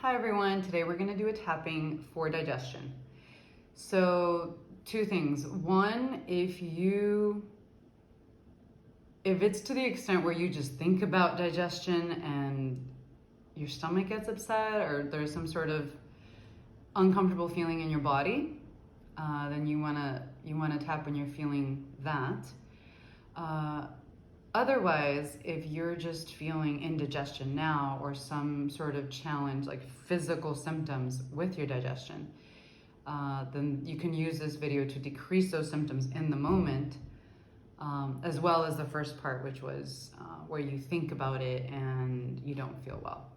Hi everyone, today we're going to do a tapping for digestion. So two things. One, if it's to the extent where you just think about digestion and your stomach gets upset or there's some sort of uncomfortable feeling in your body, then you want to tap when you're feeling that. Otherwise, if you're just feeling indigestion now or some sort of challenge, like physical symptoms with your digestion, then you can use this video to decrease those symptoms in the moment, as well as the first part, which was where you think about it and you don't feel well.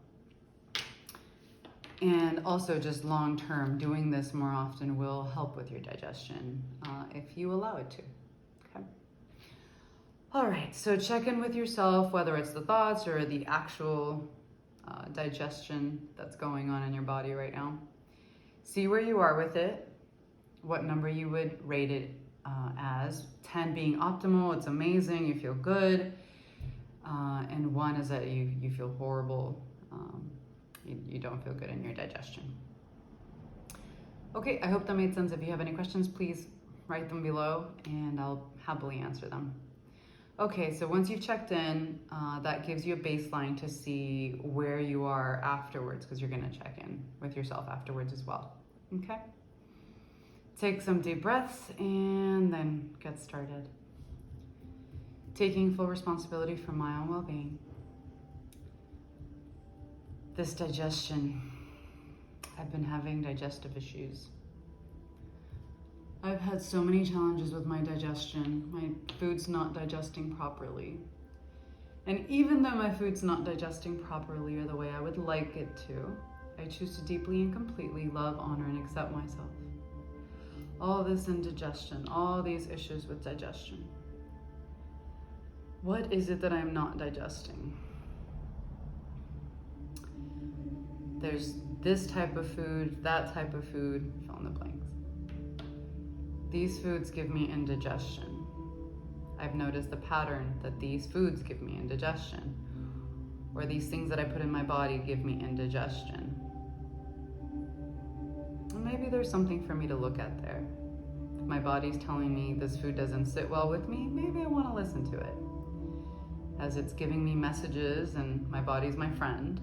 And also just long-term, doing this more often will help with your digestion if you allow it to. All right, so check in with yourself, whether it's the thoughts or the actual digestion that's going on in your body right now. See where you are with it, what number you would rate it as. 10 being optimal, it's amazing, you feel good. And 1 is that you feel horrible, you don't feel good in your digestion. Okay, I hope that made sense. If you have any questions, please write them below and I'll happily answer them. Okay, so once you've checked in, that gives you a baseline to see where you are afterwards, because you're going to check in with yourself afterwards as well. Okay? Take some deep breaths and then get started. Taking full responsibility for my own well-being. This digestion, I've been having digestive issues. I've had so many challenges with my digestion. My food's not digesting properly. And even though my food's not digesting properly or the way I would like it to, I choose to deeply and completely love, honor, and accept myself. All this indigestion, all these issues with digestion. What is it that I'm not digesting? There's this type of food, that type of food, fill in the blanks. These foods give me indigestion. I've noticed the pattern that these foods give me indigestion, or these things that I put in my body give me indigestion. And maybe there's something for me to look at there. If my body's telling me this food doesn't sit well with me, maybe I want to listen to it, as it's giving me messages and my body's my friend.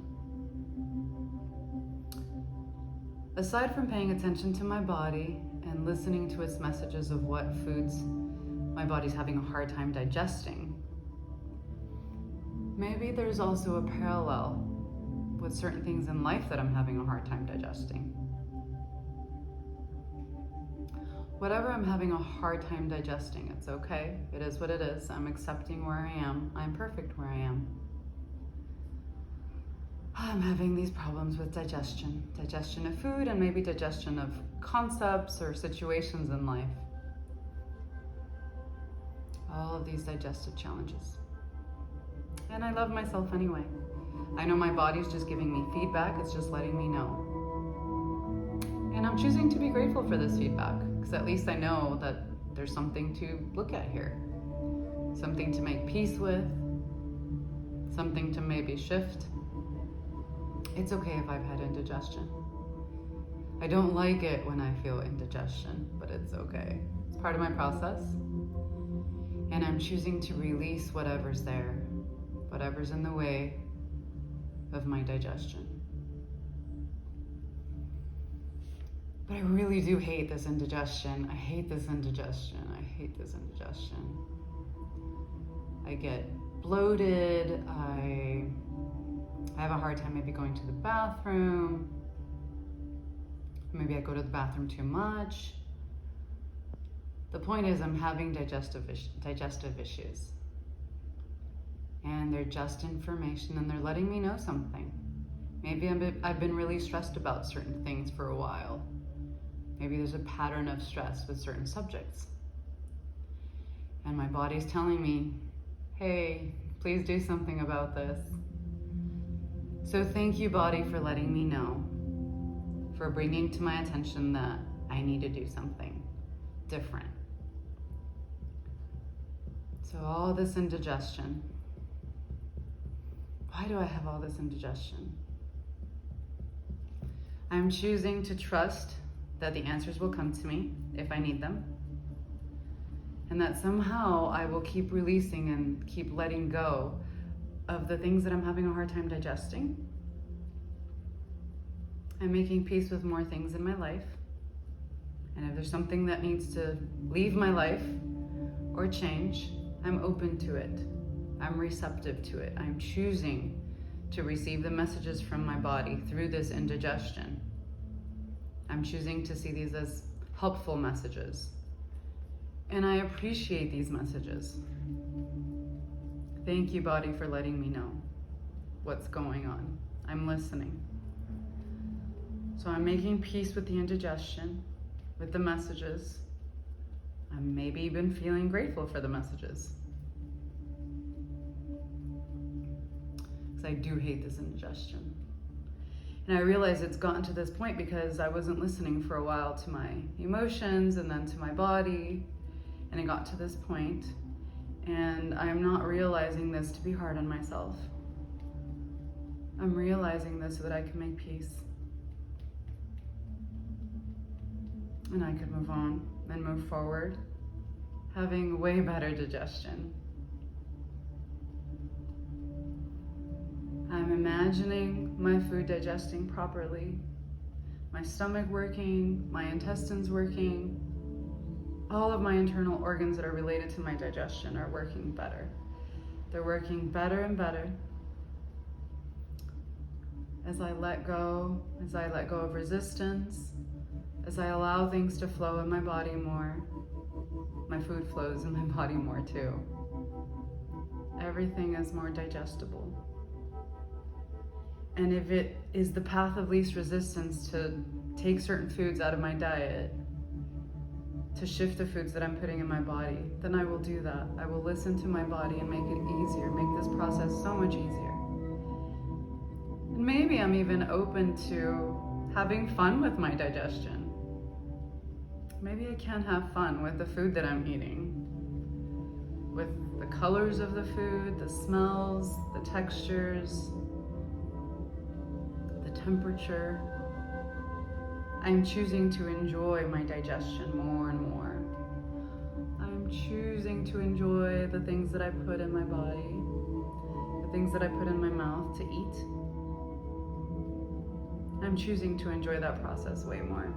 Aside from paying attention to my body and listening to its messages of what foods my body's having a hard time digesting, maybe there's also a parallel with certain things in life that I'm having a hard time digesting. Whatever I'm having a hard time digesting, it's okay. It is what it is. I'm accepting where I am. I'm perfect where I am. I'm having these problems with digestion of food and maybe digestion of concepts or situations in life. All of these digestive challenges. And I love myself anyway. I know my body's just giving me feedback, it's just letting me know. And I'm choosing to be grateful for this feedback, because at least I know that there's something to look at here. Something to make peace with, something to maybe shift. It's okay if I've had indigestion. I don't like it when I feel indigestion, but it's okay. It's part of my process. And I'm choosing to release whatever's there, whatever's in the way of my digestion. But I really do hate this indigestion. I hate this indigestion. I hate this indigestion. I get bloated. I have a hard time maybe going to the bathroom. Maybe I go to the bathroom too much. The point is I'm having digestive issues. And they're just information and they're letting me know something. Maybe I've been really stressed about certain things for a while. Maybe there's a pattern of stress with certain subjects. And my body's telling me, hey, please do something about this. So thank you, body, for letting me know, for bringing to my attention that I need to do something different. So all this indigestion, why do I have all this indigestion? I'm choosing to trust that the answers will come to me if I need them, and that somehow I will keep releasing and keep letting go of the things that I'm having a hard time digesting. I'm making peace with more things in my life. And if there's something that needs to leave my life or change, I'm open to it. I'm receptive to it. I'm choosing to receive the messages from my body through this indigestion. I'm choosing to see these as helpful messages. And I appreciate these messages. Thank you, body, for letting me know what's going on. I'm listening. So I'm making peace with the indigestion, with the messages. I'm maybe even feeling grateful for the messages. Because I do hate this indigestion. And I realize it's gotten to this point because I wasn't listening for a while to my emotions and then to my body. And it got to this point, and I'm not realizing this to be hard on myself. I'm realizing this so that I can make peace. And I could move on and move forward, having way better digestion. I'm imagining my food digesting properly, my stomach working, my intestines working. All of my internal organs that are related to my digestion are working better. They're working better and better as I let go of resistance, as I allow things to flow in my body more. My food flows in my body more too. Everything is more digestible. And if it is the path of least resistance to take certain foods out of my diet, to shift the foods that I'm putting in my body, then I will do that. I will listen to my body and make it easier, make this process so much easier. And maybe I'm even open to having fun with my digestion. Maybe I can have fun with the food that I'm eating, with the colors of the food, the smells, the textures, the temperature. I'm choosing to enjoy my digestion more and more. I'm choosing to enjoy the things that I put in my body, the things that I put in my mouth to eat. I'm choosing to enjoy that process way more.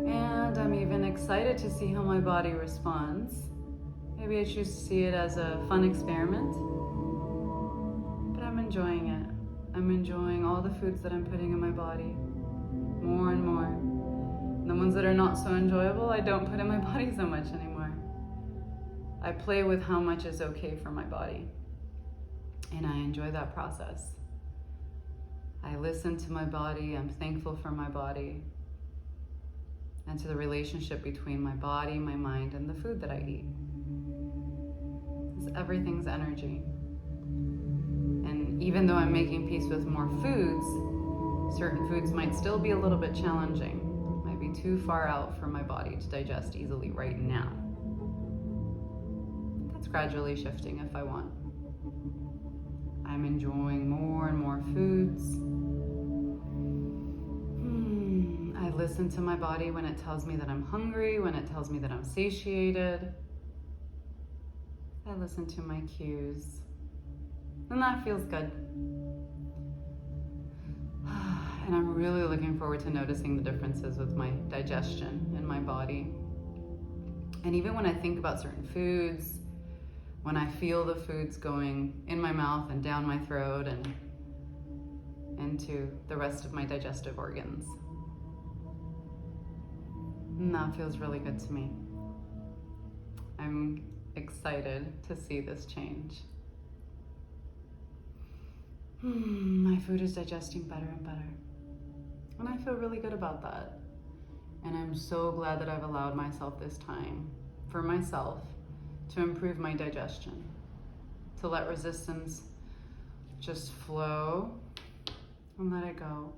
And I'm even excited to see how my body responds. Maybe I choose to see it as a fun experiment, but I'm enjoying it. I'm enjoying all the foods that I'm putting in my body more and more. And the ones that are not so enjoyable, I don't put in my body so much anymore. I play with how much is okay for my body. And I enjoy that process. I listen to my body. I'm thankful for my body and to the relationship between my body, my mind, and the food that I eat. Because everything's energy. And even though I'm making peace with more foods, certain foods might still be a little bit challenging, might be too far out for my body to digest easily right now. That's gradually shifting if I want. I'm enjoying more and more foods. I listen to my body when it tells me that I'm hungry, when it tells me that I'm satiated. I listen to my cues. And that feels good. And I'm really looking forward to noticing the differences with my digestion in my body. And even when I think about certain foods, when I feel the foods going in my mouth and down my throat and into the rest of my digestive organs. And that feels really good to me. I'm excited to see this change. My food is digesting better and better. And I feel really good about that. And I'm so glad that I've allowed myself this time for myself to improve my digestion, to let resistance just flow and let it go.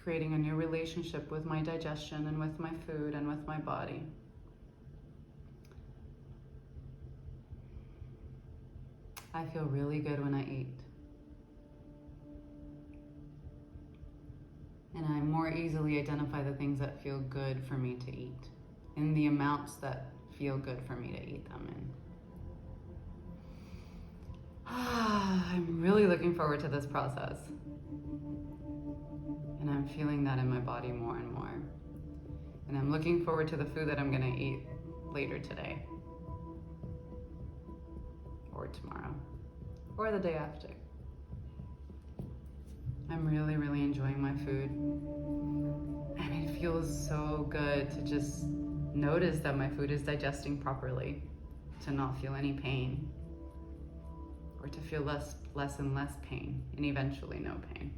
Creating a new relationship with my digestion and with my food and with my body. I feel really good when I eat. And I more easily identify the things that feel good for me to eat in the amounts that feel good for me to eat them in. I'm really looking forward to this process. And I'm feeling that in my body more and more. And I'm looking forward to the food that I'm gonna eat later today. Or tomorrow. Or the day after. I'm really, really enjoying my food. And it feels so good to just notice that my food is digesting properly, to not feel any pain, or to feel less and less pain, and eventually no pain.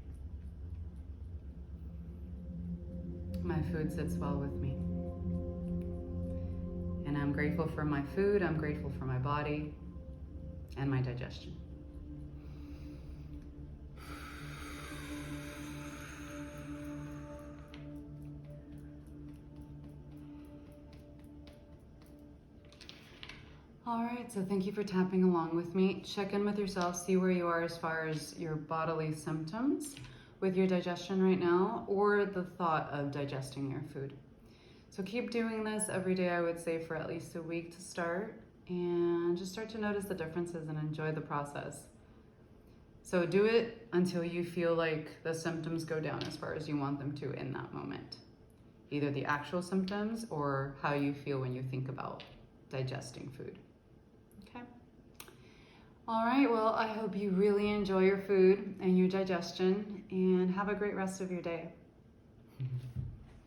My food sits well with me. And I'm grateful for my food, I'm grateful for my body, and my digestion. All right, so thank you for tapping along with me. Check in with yourself, see where you are as far as your bodily symptoms with your digestion right now, or the thought of digesting your food. So keep doing this every day, I would say, for at least a week to start, and just start to notice the differences and enjoy the process. So do it until you feel like the symptoms go down as far as you want them to in that moment. Either the actual symptoms or how you feel when you think about digesting food. Okay. All right, well, I hope you really enjoy your food and your digestion, and have a great rest of your day.